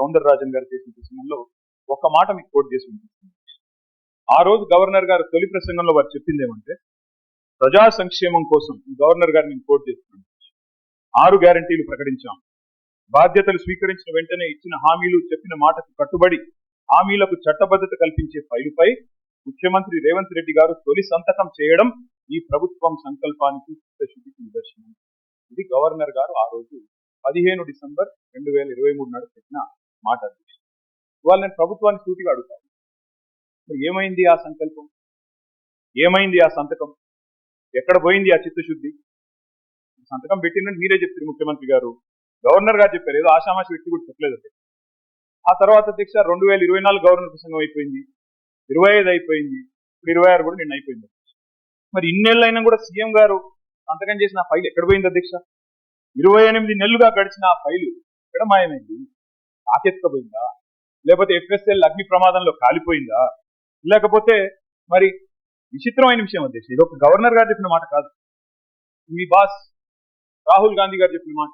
సౌందరరాజన్ గారు చేసిన ప్రసంగంలో ఒక మాట మీకు కోట్ చేసి ఉంటుంది. ఆ రోజు గవర్నర్ గారు తొలి ప్రసంగంలో వారు చెప్పింది ఏమంటే, ప్రజా సంక్షేమం కోసం ఈ గవర్నర్ గారు నేను కోట్ చేస్తున్నాను, 6 గ్యారంటీలు ప్రకటించాం. బాధ్యతలు స్వీకరించిన వెంటనే ఇచ్చిన హామీలు చెప్పిన మాటకు కట్టుబడి హామీలకు చట్టబద్ధత కల్పించే ఫైలుపై ముఖ్యమంత్రి రేవంత్ రెడ్డి గారు తొలి సంతకం చేయడం ఈ ప్రభుత్వం సంకల్పానికి చిత్తశుద్ధికి నిదర్శనం. ఇది గవర్నర్ గారు ఆ రోజు 15 డిసెంబర్ 2023 నాడు పెట్టిన మాట. ఇవాళ నేను ప్రభుత్వాన్ని సూటిగా అడుగుతాను, ఏమైంది ఆ సంకల్పం? ఏమైంది ఆ సంతకం? ఎక్కడ పోయింది ఆ చిత్తశుద్ధి? సంతకం పెట్టిందని మీరే చెప్తారు ముఖ్యమంత్రి గారు, గవర్నర్ గారు చెప్పారు, ఏదో ఆషామాషి వ్యక్తి కూడా చెప్పలేదు. ఆ తర్వాత అధ్యక్ష 2024 గవర్నర్ ప్రసంగం అయిపోయింది, 25 అయిపోయింది, ఇప్పుడు 26 కూడా నిన్న అయిపోయింది. మరి ఇన్నేళ్ళైనా కూడా సీఎం గారు సంతకం చేసిన ఆ ఫైల్ ఎక్కడ పోయింది అధ్యక్ష? 28 నెలలుగా గడిచిన ఆ ఫైలు ఎక్కడ మాయమైంది? ఆకెత్తుకపోయిందా? లేకపోతే ఎఫ్ఎస్ఎల్ అగ్ని ప్రమాదంలో కాలిపోయిందా? లేకపోతే మరి విచిత్రమైన విషయం అధ్యక్ష, ఇది ఒక గవర్నర్ గారు చెప్పిన మాట కాదు, మీ బాస్ రాహుల్ గాంధీ గారు చెప్పిన మాట.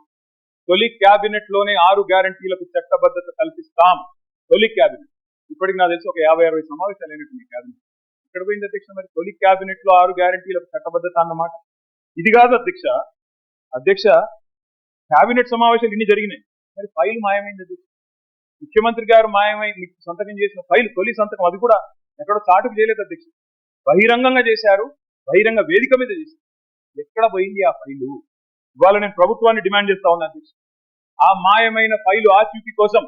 తొలి క్యాబినెట్ లోనే 6 గ్యారంటీలకు చట్టబద్ధత కల్పిస్తాం. తొలి క్యాబినెట్, ఇప్పటికి నాకు తెలిసి ఒక 50-60 సమావేశాలు అయినట్టు క్యాబినెట్. ఇక్కడ పోయింది అధ్యక్ష మరి తొలి క్యాబినెట్ లో 6 గ్యారంటీలకు చట్టబద్ధత అన్నమాట? ఇది కాదు అధ్యక్ష. అధ్యక్ష క్యాబినెట్ సమావేశాలు ఇన్ని జరిగినాయి, మరి ఫైల్ మాయమైంది అధ్యక్ష. ముఖ్యమంత్రి గారు మీకు సంతకం చేసిన ఫైల్ తొలి సంతకం, అది కూడా ఎక్కడో చాటుకు చేయలేదు అధ్యక్ష, బహిరంగంగా చేశారు, బహిరంగ వేదిక మీద చేశారు. ఎక్కడ పోయింది ఆ ఫైలు? ఇవాళ నేను ప్రభుత్వాన్ని డిమాండ్ చేస్తా ఉన్నా అధ్యక్ష, ఆ మాయమైన ఫైలు ఆచూకీ కోసం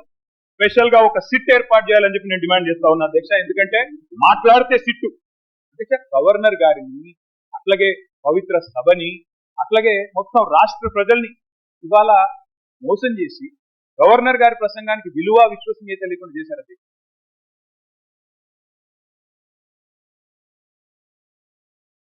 స్పెషల్ గా ఒక సిట్ ఏర్పాటు చేయాలని చెప్పి నేను డిమాండ్ చేస్తా ఉన్నా అధ్యక్ష. ఎందుకంటే మాట్లాడితే సిట్టు అధ్యక్ష, గవర్నర్ గారిని, అట్లాగే పవిత్ర సభని, అట్లాగే మొత్తం రాష్ట్ర ప్రజల్ని ఇవాళ మోసం చేసి గవర్నర్ గారి ప్రసంగానికి విలువ విశ్వసనీయత లేకుండా చేశారు అధ్యక్ష.